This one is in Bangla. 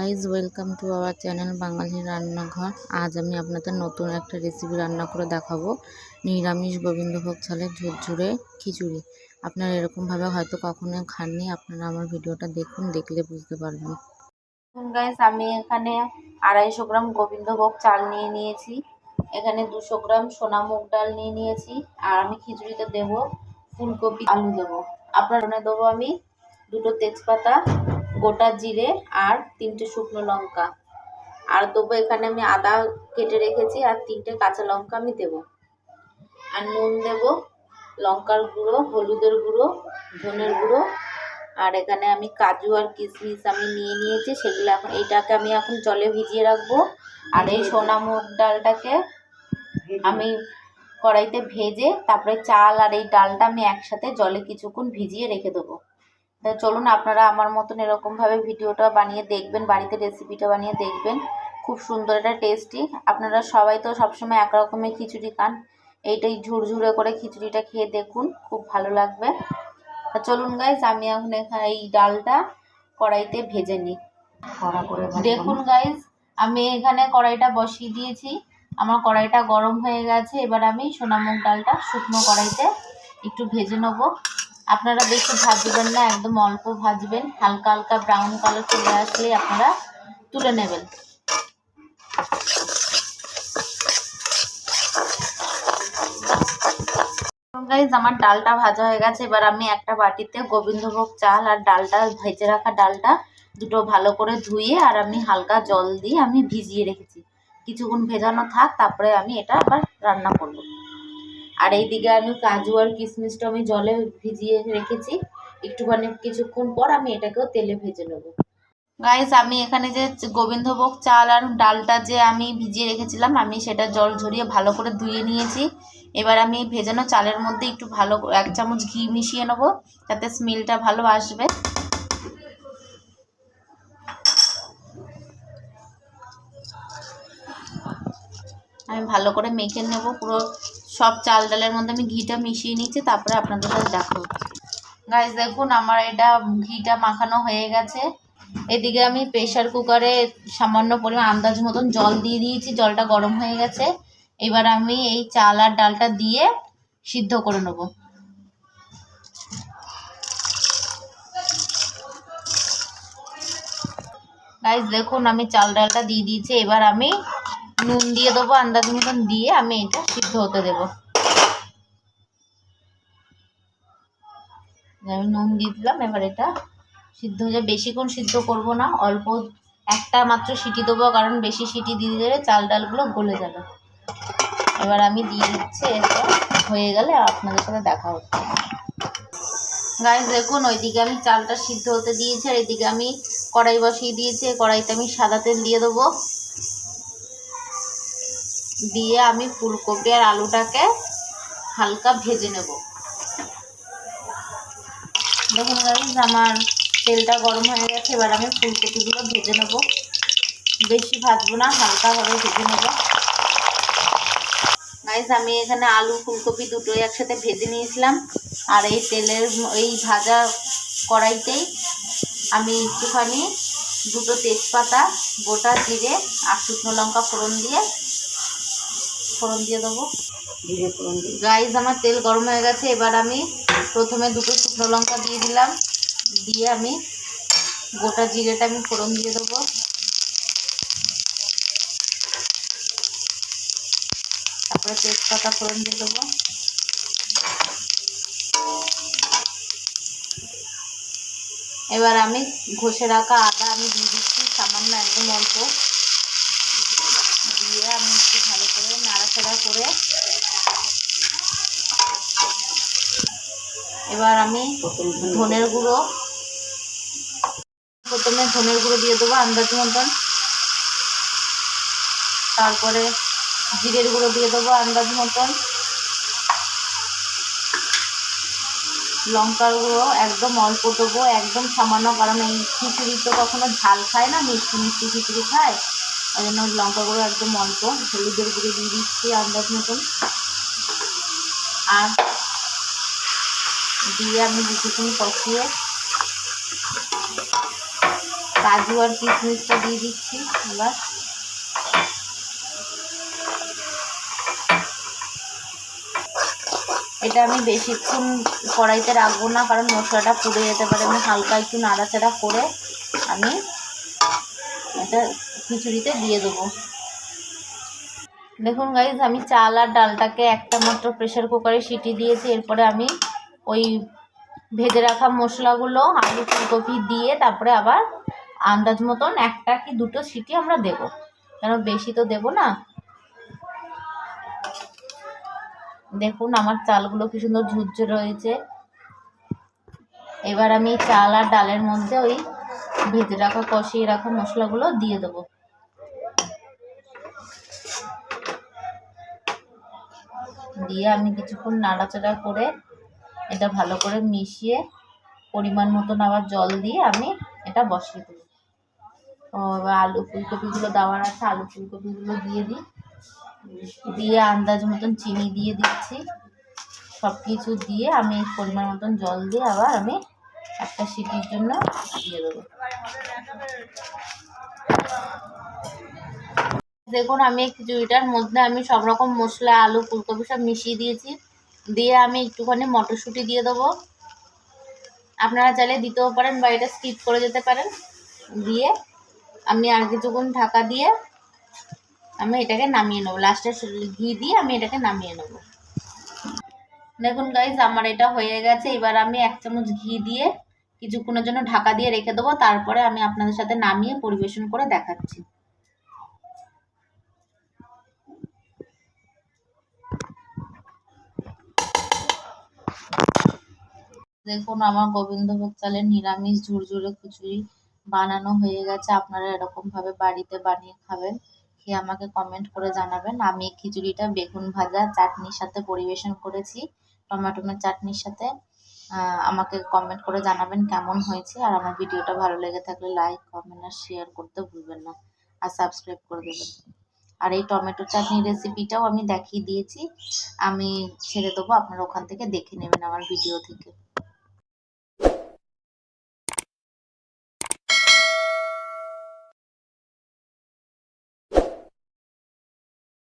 Guys welcome to our channel Bangali Rannaghar. আজ আমি আপনাদের নতুন একটা রেসিপি রান্না করে দেখাবো। নিরামিষ গোবিন্দভোগ চালের ঝুরঝুরে খিচুড়ি। আপনারা এরকমভাবে হয়তো কখনো খাননি, আপনারা আমার ভিডিওটা দেখুন, দেখলে বুঝতে পারবেন। গাইজ আমি এখানে 250 গ্রাম গোবিন্দভোগ চাল নিয়ে নিয়েছি, এখানে 200 গ্রাম সোনা মুগ ডাল নিয়ে নিয়েছি, আর আমি খিচুড়িতে দেব ফুলকপি আলু দেবো। আপনার দেবো আমি 2টো তেজপাতা, গোটা জিরে আর 3টে শুকনো লঙ্কা, আর দেবো এখানে আমি আদা কেটে রেখেছি, আর 3টে কাঁচা লঙ্কা আমি দেবো, আর নুন দেব, লঙ্কার গুঁড়ো, হলুদের গুঁড়ো, ধনের গুঁড়ো, আর এখানে আমি কাজু আর কিশমিশ আমি নিয়ে নিয়েছি, সেগুলো এইটাকে আমি এখন জলে ভিজিয়ে রাখবো। আর এই সোনা মুগ ডালটাকে আমি কড়াইতে ভেজে তারপরে চাল আর এই ডালটা আমি একসাথে জলে কিছুক্ষণ ভিজিয়ে রেখে দেবো। তা চলুন আপনারা আমার মতন এরকমভাবে ভিডিওটা বানিয়ে দেখবেন, বাড়িতে রেসিপিটা বানিয়ে দেখবেন, খুব সুন্দর এটা টেস্টি। আপনারা সবাই তো সবসময় এক রকমের খিচুড়ি খান, এইটাই ঝুরঝুরে করে খিচুড়িটা খেয়ে দেখুন, খুব ভালো লাগবে। চলুন গাইজ আমি এখন এখানে এই ডালটা কড়াইতে ভেজে নিই। দেখুন গাইজ আমি এখানে কড়াইটা বসিয়ে দিয়েছি, আমার কড়াইটা গরম হয়ে গেছে। এবার আমি সোনা মুগ ডালটা শুকনো কড়াইতে একটু ভেজে নেবো। আপনারা বেশি ভাজবেন না, একদম অল্প ভাজবেন, হালকা হালকা ব্রাউন কালার চলে আসলে আপনারা তুলে নেবেন। গাইজ আমার ডালটা ভাজা হয়ে গেছে। এবার আমি একটা বাটিতে গোবিন্দভোগ চাল আর ডালটা, ভেজে রাখা ডালটা দুটো ভালো করে ধুয়ে আর আমি হালকা জল দিয়ে আমি ভিজিয়ে রেখেছি, কিছুক্ষণ ভেজানো থাক, তারপরে আমি এটা আবার রান্না করব। আর এইদিকে আমি কাজু আর কিশমিশটা আমি জলে ভিজিয়ে রেখেছি, একটুখানি কিছুক্ষণ পর আমি এটাকেও তেলে ভেজে নেব। গাইজ আমি এখানে যে গোবিন্দভোগ চাল আর ডালটা যে আমি ভিজিয়ে রেখেছিলাম, আমি সেটা জল ঝরিয়ে ভালো করে ধুয়ে নিয়েছি। এবার আমি ভেজানো চালের মধ্যে একটু ভালো 1 চামচ ঘি মিশিয়ে নেব, যাতে স্মেলটা ভালো আসবে। আমি ভালো করে মেখে নেব, পুরো সব চাল ডালের মধ্যে আমি ঘিটা মিশিয়ে নিচ্ছি, তারপরে আপনাদের সাথে দেখা হচ্ছে। গাইজ দেখুন আমার এটা ঘিটা মাখানো হয়ে গেছে। এদিকে আমি প্রেশার কুকারে সামান্য পরিমাণ আন্দাজ মতন জল দিয়ে দিয়েছি, জলটা গরম হয়ে গেছে। এবার আমি এই চাল আর ডালটা দিয়ে সিদ্ধ করে নেব। গাইজ দেখুন আমি চাল ডালটা দিয়ে দিয়েছি, এবার আমি নুন দিয়ে দেবো, আন্দাজ মতন দিয়ে আমি এটা সিদ্ধ হতে দেবো। আমি নুন দিয়ে দিলাম, এবার এটা সিদ্ধ হয়ে যাবে। বেশিক্ষণ সিদ্ধ করব না, অল্প একটা মাত্র সিটি দেবো, কারণ বেশি সিটি দিয়ে দিলে চাল ডালগুলো গলে যাবে। এবার আমি দিয়ে দিচ্ছি, এটা হয়ে গেলে আপনাদের সাথে দেখা হচ্ছে। গাইজ দেখুন ওইদিকে আমি চালটা সিদ্ধ হতে দিয়েছি, আর এইদিকে আমি কড়াই বসিয়ে দিয়েছি। কড়াইতে আমি সাদা তেল দিয়ে দেবো, দিয়ে আমি ফুলকপি আর আলুটাকে হালকা ভেজে নেব। দেখুন গাইজ আমার তেলটা গরম হয়ে গেছে, এবার আমি ফুলকপিগুলো ভেজে নেব, বেশি ভাজবো না, হালকাভাবে ভেজে নেব। গাইজ আমি এখানে আলু ফুলকপি দুটোই একসাথে ভেজে নিয়েছিলাম, আর এই তেলের এই ভাজা কড়াইতেই আমি একটুখানি 2টো তেজপাতা, গোটা জিরে আর শুকনো লঙ্কা ফোড়ন দিয়ে দেবো। গাইজ আমার তেল গরম হয়ে গেছে, এবার আমি প্রথমে 2টো শুকনো লঙ্কা দিয়ে দিলাম, দিয়ে আমি গোটা জিরেটা আমি ফোড়ন দিয়ে দেবো, তারপরে তেজপাতা ফোড়ন দিয়ে দেবো। এবার আমি ঘষে রাখা আদা আমি দিয়ে দিচ্ছি, সামান্য একদম অল্প দিয়ে আমি একটু ভালো করে নাড়াচাড়া করে এবার আমি প্রথমে ধনের গুঁড়ো দিয়ে দেবো আন্দাজ মতন, তারপরে জিরের গুঁড়ো দিয়ে দেবো আন্দাজ মতন, লঙ্কার গুঁড়ো একদম অল্প দেবো, একদম সামান্য, কারণ এই খিচুড়ি তো কখনো ঝাল খায় না, মিষ্টি মিষ্টি খিচুড়ি খায়, ওই জন্য লঙ্কার গুঁড়ো একদম অল্প। হলুদের গুঁড়ো দিয়ে দিচ্ছি আন্দাজ মতন, আর দিয়ে আমি কিছুক্ষণ কষিয়ে কাজু আর কিশমিশটা দিয়ে দিচ্ছি। এবার এটা আমি বেশিক্ষণ কড়াইতে রাখবো না, কারণ মশলাটা পুড়ে যেতে পারে। আমি হালকা একটু নাড়াচাড়া করে আমি এটা খিচুড়িতে দিয়ে দেবো। দেখুন গাইজ, আমি চাল আর ডালটাকে একটা মাত্র প্রেসার কুকারে সিটি দিয়েছি। এরপরে আমি ওই ভেজে রাখা মশলাগুলো, আলু ফুলকপি দিয়ে তারপরে আবার আন্দাজ মতন একটা কি দুটো সিটি আমরা দেবো, কেন বেশি তো দেবো না। দেখুন আমার চালগুলো কি সুন্দর ঝুরঝুরে রয়েছে। এবার আমি চাল আর ডালের মধ্যে ওই ভেজে রাখা কষিয়ে রাখা মশলাগুলো দিয়ে দেবো। দিয়ে আমি কিছুক্ষণ নাড়াচাড়া করে এটা ভালো করে মিশিয়ে পরিমাণ মতন আবার জল দিয়ে আমি এটা বসিয়ে দেবো। এবার আলু ফুলকপিগুলো দেওয়ার আছে, আলু ফুলকপিগুলো দিয়ে দিই। দিয়ে আন্দাজ মতন চিনি দিয়ে দিচ্ছি। সব কিছু দিয়ে আমি পরিমাণ মতন জল দিয়ে আবার আমি একটা সিটির জন্য দিয়ে দেবো। দেখুন আমি এই খিচুড়িটার মধ্যে আমি সব রকম মশলা, আলু ফুলকপি সব মিশিয়ে দিয়েছি। দিয়ে আমি একটুখানি মটরশুঁটি দিয়ে দেবো। আপনারা চাইলে দিতেও পারেন বা এটা স্কিপ করে যেতে পারেন। দিয়ে আমি আর কিছুক্ষণ ঢাকা দিয়ে আমি এটাকে নামিয়ে নেবো। লাস্টে ঘি দিয়ে আমি এটাকে নামিয়ে নেবো। দেখুন গাইজ, আমার এটা হয়ে গেছে। এবার আমি 1 চামচ ঘি দিয়ে কিছুক্ষণের জন্য ঢাকা দিয়ে রেখে দেবো। তারপরে আমি আপনাদের সাথে নামিয়ে পরিবেশন করে দেখাচ্ছি। দেখুন আমার গোবিন্দভোগ চালের নিরামিষ ঝুরঝুরে খিচুড়ি বানানো হয়ে গেছে। আপনারা এরকমভাবে বাড়িতে বানিয়ে খাবেন, খেয়ে আমাকে কমেন্ট করে জানাবেন। আমি খিচুড়িটা বেগুন ভাজা চাটনির সাথে পরিবেশন করেছি, টমেটোমের চাটনির সাথে। আমাকে কমেন্ট করে জানাবেন কেমন হয়েছে। আর আমার ভিডিওটা ভালো লেগে থাকলে লাইক, কমেন্ট আর শেয়ার করতে ভুলবেন না, আর সাবস্ক্রাইব করে দেবেন। আর এই টমেটো চাটনির রেসিপিটাও আমি দেখিয়ে দিয়েছি, আমি ছেড়ে দেবো, আপনারা ওখান থেকে দেখে নেবেন আমার ভিডিও থেকে।